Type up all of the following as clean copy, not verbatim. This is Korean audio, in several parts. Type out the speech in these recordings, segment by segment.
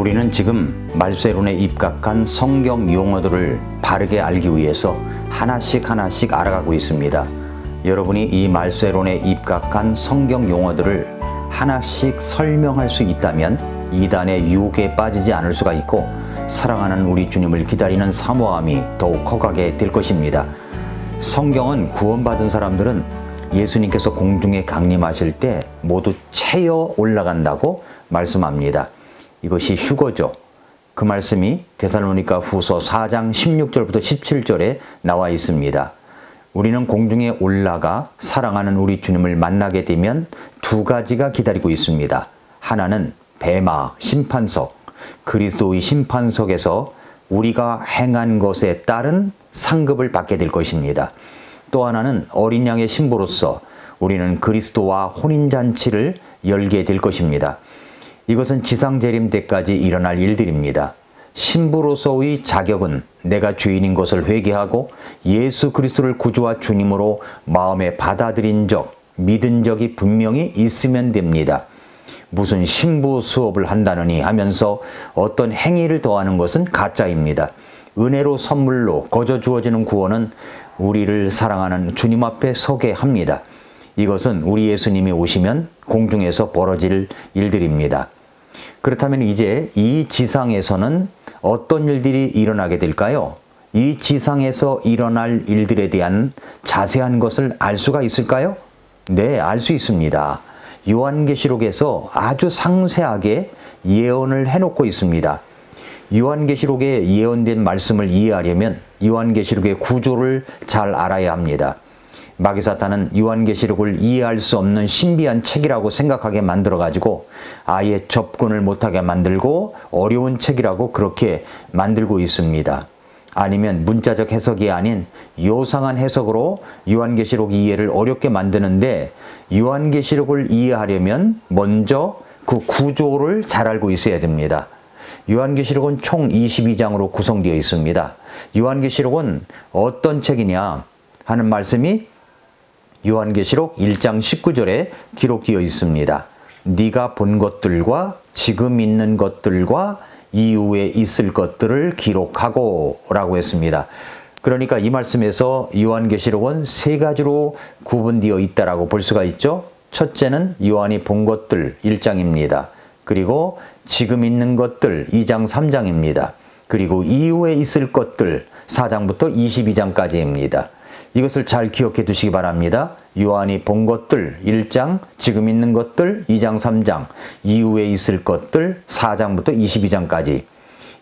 우리는 지금 말세론에 입각한 성경 용어들을 바르게 알기 위해서 하나씩 알아가고 있습니다. 여러분이 이 말세론에 입각한 성경 용어들을 하나씩 설명할 수 있다면 이단의 유혹에 빠지지 않을 수가 있고 사랑하는 우리 주님을 기다리는 사모함이 더욱 커가게 될 것입니다. 성경은 구원받은 사람들은 예수님께서 공중에 강림하실 때 모두 채여 올라간다고 말씀합니다. 이것이 휴거죠. 그 말씀이 데살로니가 후서 4장 16절부터 17절에 나와 있습니다. 우리는 공중에 올라가 사랑하는 우리 주님을 만나게 되면 두 가지가 기다리고 있습니다. 하나는 뱀마 심판석, 그리스도의 심판석에서 우리가 행한 것에 따른 상급을 받게 될 것입니다. 또 하나는 어린 양의 신부로서 우리는 그리스도와 혼인잔치를 열게 될 것입니다. 이것은 지상 재림 때까지 일어날 일들입니다. 신부로서의 자격은 내가 죄인인 것을 회개하고 예수 그리스도를 구주와 주님으로 마음에 받아들인 적, 믿은 적이 분명히 있으면 됩니다. 무슨 신부 수업을 한다느니 하면서 어떤 행위를 더하는 것은 가짜입니다. 은혜로 선물로 거저 주어지는 구원은 우리를 사랑하는 주님 앞에 서게 합니다. 이것은 우리 예수님이 오시면 공중에서 벌어질 일들입니다. 그렇다면 이제 이 지상에서는 어떤 일들이 일어나게 될까요? 이 지상에서 일어날 일들에 대한 자세한 것을 알 수가 있을까요? 네, 알 수 있습니다. 요한계시록에서 아주 상세하게 예언을 해놓고 있습니다. 요한계시록에 예언된 말씀을 이해하려면 요한계시록의 구조를 잘 알아야 합니다. 마귀사탄은 요한계시록을 이해할 수 없는 신비한 책이라고 생각하게 만들어가지고 아예 접근을 못하게 만들고 어려운 책이라고 그렇게 만들고 있습니다. 아니면 문자적 해석이 아닌 요상한 해석으로 요한계시록 이해를 어렵게 만드는데 요한계시록을 이해하려면 먼저 그 구조를 잘 알고 있어야 됩니다. 요한계시록은 총 22장으로 구성되어 있습니다. 요한계시록은 어떤 책이냐 하는 말씀이 요한계시록 1장 19절에 기록되어 있습니다. 네가 본 것들과 지금 있는 것들과 이후에 있을 것들을 기록하고 라고 했습니다. 그러니까 이 말씀에서 요한계시록은 세 가지로 구분되어 있다라고 볼 수가 있죠. 첫째는 요한이 본 것들 1장입니다. 그리고 지금 있는 것들 2장 3장입니다. 그리고 이후에 있을 것들 4장부터 22장까지입니다. 이것을 잘 기억해 두시기 바랍니다. 요한이 본 것들 1장, 지금 있는 것들 2장 3장, 이후에 있을 것들 4장부터 22장까지.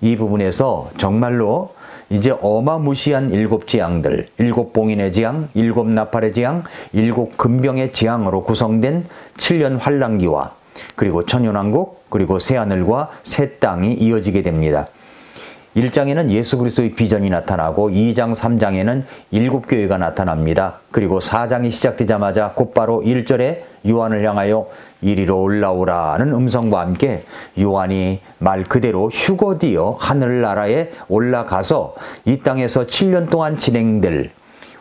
이 부분에서 정말로 이제 어마무시한 7재앙들, 7봉인의 재앙, 7나팔의 재앙, 7금병의 재앙으로 구성된 7년 환란기와 그리고 천년왕국, 그리고 새하늘과 새 땅이 이어지게 됩니다. 1장에는 예수 그리스도의 비전이 나타나고 2장 3장에는 7교회가 나타납니다. 그리고 4장이 시작되자마자 곧바로 1절에 요한을 향하여 이리로 올라오라는 음성과 함께 요한이 말 그대로 휴거되어 하늘나라에 올라가서 이 땅에서 7년 동안 진행될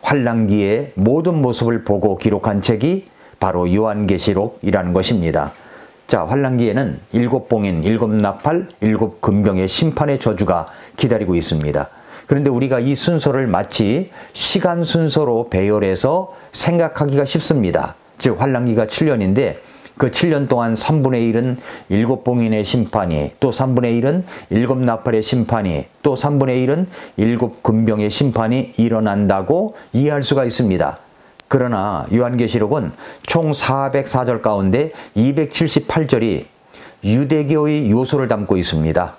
환란기의 모든 모습을 보고 기록한 책이 바로 요한계시록이라는 것입니다. 자, 환란기에는 7봉인, 7나팔, 7금병의 심판의 저주가 기다리고 있습니다. 그런데 우리가 이 순서를 마치 시간 순서로 배열해서 생각하기가 쉽습니다. 즉 환란기가 7년인데 그 7년 동안 3분의 1은 7봉인의 심판이, 또 3분의 1은 7나팔의 심판이, 또 3분의 1은 7금병의 심판이 일어난다고 이해할 수가 있습니다. 그러나 요한계시록은 총 404절 가운데 278절이 유대교의 요소를 담고 있습니다.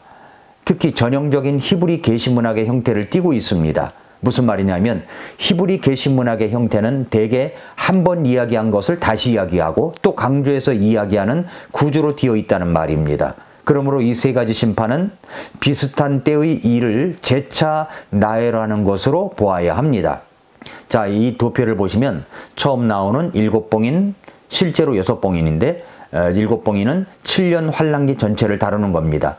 특히 전형적인 히브리 계시문학의 형태를 띠고 있습니다. 무슨 말이냐면 히브리 계시문학의 형태는 대개 한 번 이야기한 것을 다시 이야기하고 또 강조해서 이야기하는 구조로 되어 있다는 말입니다. 그러므로 이 세 가지 심판은 비슷한 때의 일을 재차 나열하는 것으로 보아야 합니다. 자, 이 도표를 보시면 처음 나오는 7봉인, 실제로 6봉인인데 7봉인은 7년 환란기 전체를 다루는 겁니다.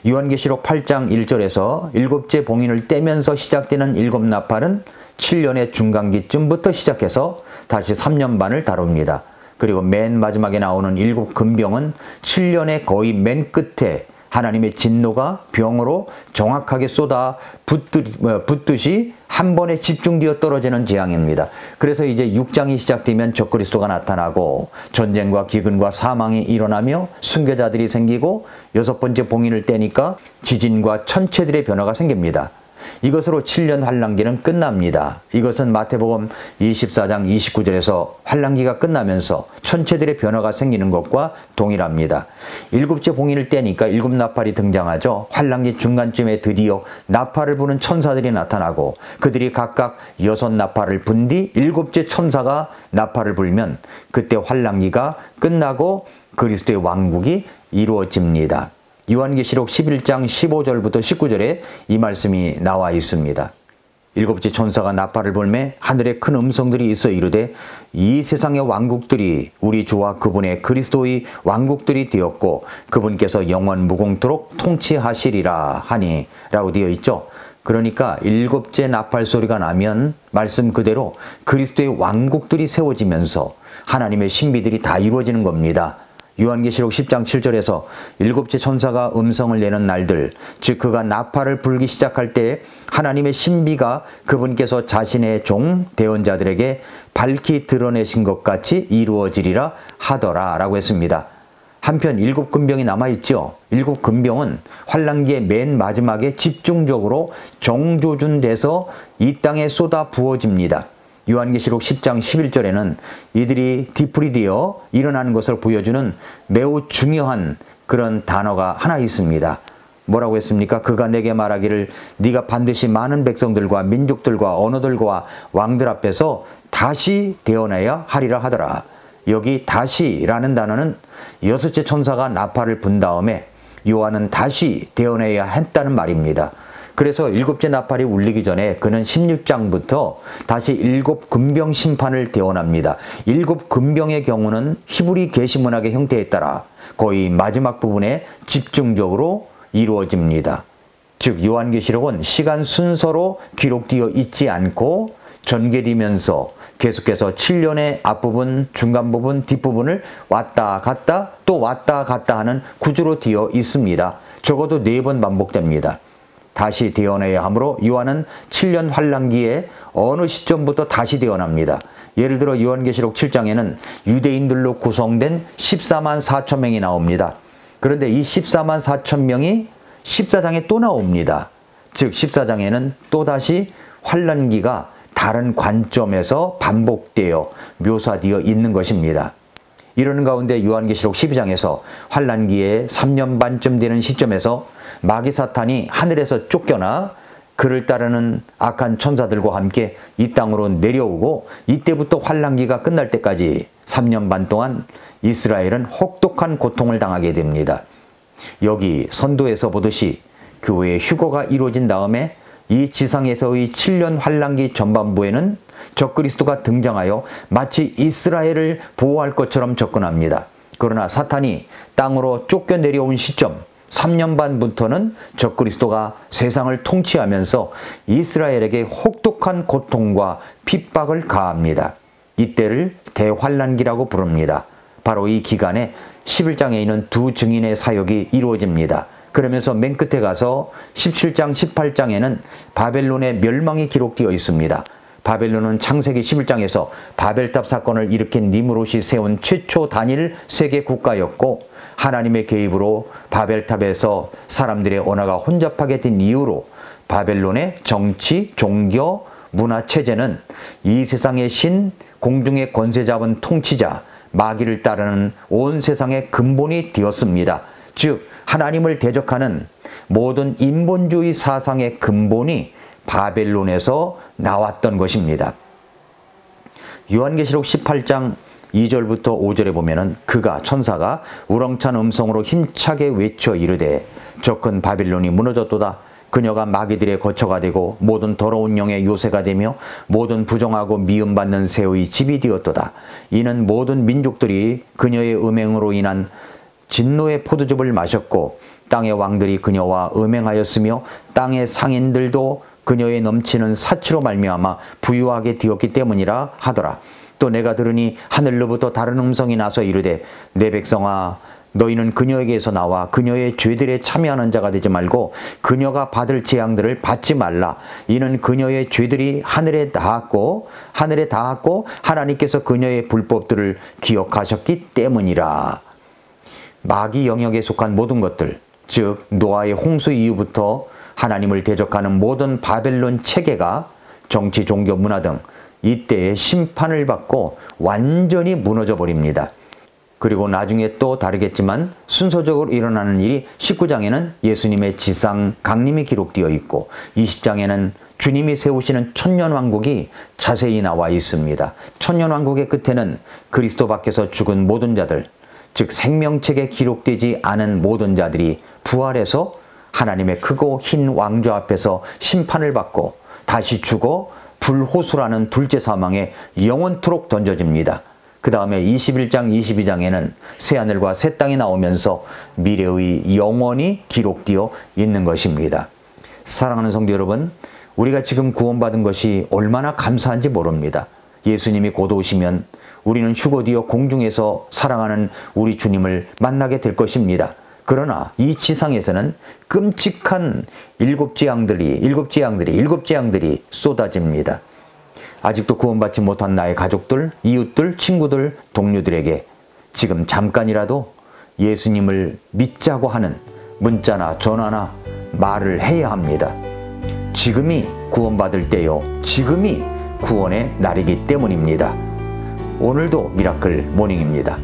요한계시록 8장 1절에서 7째 봉인을 떼면서 시작되는 7나팔은 7년의 중간기쯤부터 시작해서 다시 3년 반을 다룹니다. 그리고 맨 마지막에 나오는 7금병은 7년의 거의 맨 끝에 하나님의 진노가 병으로 정확하게 쏟아 붓듯이 한 번에 집중되어 떨어지는 재앙입니다. 그래서 이제 6장이 시작되면 적그리스도가 나타나고 전쟁과 기근과 사망이 일어나며 순교자들이 생기고 6번째 봉인을 떼니까 지진과 천체들의 변화가 생깁니다. 이것으로 7년 환란기는 끝납니다. 이것은 마태복음 24장 29절에서 환란기가 끝나면서 천체들의 변화가 생기는 것과 동일합니다. 7째 봉인을 떼니까 7나팔이 등장하죠. 환란기 중간쯤에 드디어 나팔을 부는 천사들이 나타나고 그들이 각각 6나팔을 분 뒤 7째 천사가 나팔을 불면 그때 환란기가 끝나고 그리스도의 왕국이 이루어집니다. 요한계시록 11장 15절부터 19절에 이 말씀이 나와 있습니다. 7째 천사가 나팔을 불매 하늘에 큰 음성들이 있어 이르되 이 세상의 왕국들이 우리 주와 그분의 그리스도의 왕국들이 되었고 그분께서 영원 무공토록 통치하시리라 하니 라고 되어 있죠. 그러니까 7째 나팔 소리가 나면 말씀 그대로 그리스도의 왕국들이 세워지면서 하나님의 신비들이 다 이루어지는 겁니다. 요한계시록 10장 7절에서 7째 천사가 음성을 내는 날들, 즉 그가 나팔을 불기 시작할 때 하나님의 신비가 그분께서 자신의 종 대언자들에게 밝히 드러내신 것 같이 이루어지리라 하더라 라고 했습니다. 한편 7금병이 남아있죠. 7금병은 환란기의 맨 마지막에 집중적으로 정조준돼서 이 땅에 쏟아 부어집니다. 요한계시록 10장 11절에는 이들이 디프리되어 일어나는 것을 보여주는 매우 중요한 그런 단어가 하나 있습니다. 뭐라고 했습니까? 그가 내게 말하기를 네가 반드시 많은 백성들과 민족들과 언어들과 왕들 앞에서 다시 태어나야 하리라 하더라. 여기 다시라는 단어는 6째 천사가 나팔을 분 다음에 요한은 다시 태어나야 했다는 말입니다. 그래서 7째 나팔이 울리기 전에 그는 16장부터 다시 7금병 심판을 대언합니다. 7금병의 경우는 히브리 계시문학의 형태에 따라 거의 마지막 부분에 집중적으로 이루어집니다. 즉 요한계시록은 시간 순서로 기록되어 있지 않고 전개되면서 계속해서 7년의 앞부분, 중간부분, 뒷부분을 왔다 갔다 또 왔다 갔다 하는 구조로 되어 있습니다. 적어도 4번 반복됩니다. 다시 태어나야 하므로 요한은 7년 환란기에 어느 시점부터 다시 태어납니다. 예를 들어 요한계시록 7장에는 유대인들로 구성된 14만 4천 명이 나옵니다. 그런데 이 14만 4천 명이 14장에 또 나옵니다. 즉 14장에는 또다시 환란기가 다른 관점에서 반복되어 묘사되어 있는 것입니다. 이러는 가운데 요한계시록 12장에서 환란기에 3년 반쯤 되는 시점에서 마귀 사탄이 하늘에서 쫓겨나 그를 따르는 악한 천사들과 함께 이 땅으로 내려오고 이때부터 환란기가 끝날 때까지 3년 반 동안 이스라엘은 혹독한 고통을 당하게 됩니다. 여기 선도에서 보듯이 교회의 휴거가 이루어진 다음에 이 지상에서의 7년 환란기 전반부에는 적그리스도가 등장하여 마치 이스라엘을 보호할 것처럼 접근합니다. 그러나 사탄이 땅으로 쫓겨 내려온 시점 3년 반부터는 적그리스도가 세상을 통치하면서 이스라엘에게 혹독한 고통과 핍박을 가합니다. 이때를 대환란기라고 부릅니다. 바로 이 기간에 11장에 있는 두 증인의 사역이 이루어집니다. 그러면서 맨 끝에 가서 17장, 18장에는 바벨론의 멸망이 기록되어 있습니다. 바벨론은 창세기 11장에서 바벨탑 사건을 일으킨 니므롯이 세운 최초 단일 세계 국가였고 하나님의 개입으로 바벨탑에서 사람들의 언어가 혼잡하게 된 이유로 바벨론의 정치, 종교, 문화 체제는 이 세상의 신, 공중의 권세 잡은 통치자, 마귀를 따르는 온 세상의 근본이 되었습니다. 즉 하나님을 대적하는 모든 인본주의 사상의 근본이 바벨론에서 나왔던 것입니다. 요한계시록 18장 2절부터 5절에 보면은 그가 천사가 우렁찬 음성으로 힘차게 외쳐 이르되 저 큰 바빌론이 무너졌도다. 그녀가 마귀들의 거처가 되고 모든 더러운 영의 요새가 되며 모든 부정하고 미움받는 새의 집이 되었도다. 이는 모든 민족들이 그녀의 음행으로 인한 진노의 포도즙을 마셨고 땅의 왕들이 그녀와 음행하였으며 땅의 상인들도 그녀의 넘치는 사치로 말미암아 부유하게 되었기 때문이라 하더라. 또 내가 들으니 하늘로부터 다른 음성이 나서 이르되 내 백성아 너희는 그녀에게서 나와 그녀의 죄들에 참여하는 자가 되지 말고 그녀가 받을 재앙들을 받지 말라. 이는 그녀의 죄들이 하늘에 닿았고 하나님께서 그녀의 불법들을 기억하셨기 때문이라. 마귀 영역에 속한 모든 것들, 즉 노아의 홍수 이후부터 하나님을 대적하는 모든 바벨론 체계가 정치, 종교, 문화 등 이때에 심판을 받고 완전히 무너져 버립니다. 그리고 나중에 또 다르겠지만 순서적으로 일어나는 일이 19장에는 예수님의 지상 강림이 기록되어 있고 20장에는 주님이 세우시는 천년왕국이 자세히 나와 있습니다. 천년왕국의 끝에는 그리스도 밖에서 죽은 모든 자들, 즉 생명책에 기록되지 않은 모든 자들이 부활해서 하나님의 크고 흰 왕좌 앞에서 심판을 받고 다시 죽어 불호수라는 둘째 사망에 영원토록 던져집니다. 그 다음에 21장, 22장에는 새하늘과 새 땅이 나오면서 미래의 영원이 기록되어 있는 것입니다. 사랑하는 성도 여러분, 우리가 지금 구원받은 것이 얼마나 감사한지 모릅니다. 예수님이 곧 오시면 우리는 휴거되어 공중에서 사랑하는 우리 주님을 만나게 될 것입니다. 그러나 이 지상에서는 끔찍한 일곱 재앙들이 쏟아집니다. 아직도 구원받지 못한 나의 가족들, 이웃들, 친구들, 동료들에게 지금 잠깐이라도 예수님을 믿자고 하는 문자나 전화나 말을 해야 합니다. 지금이 구원받을 때요. 지금이 구원의 날이기 때문입니다. 오늘도 미라클 모닝입니다.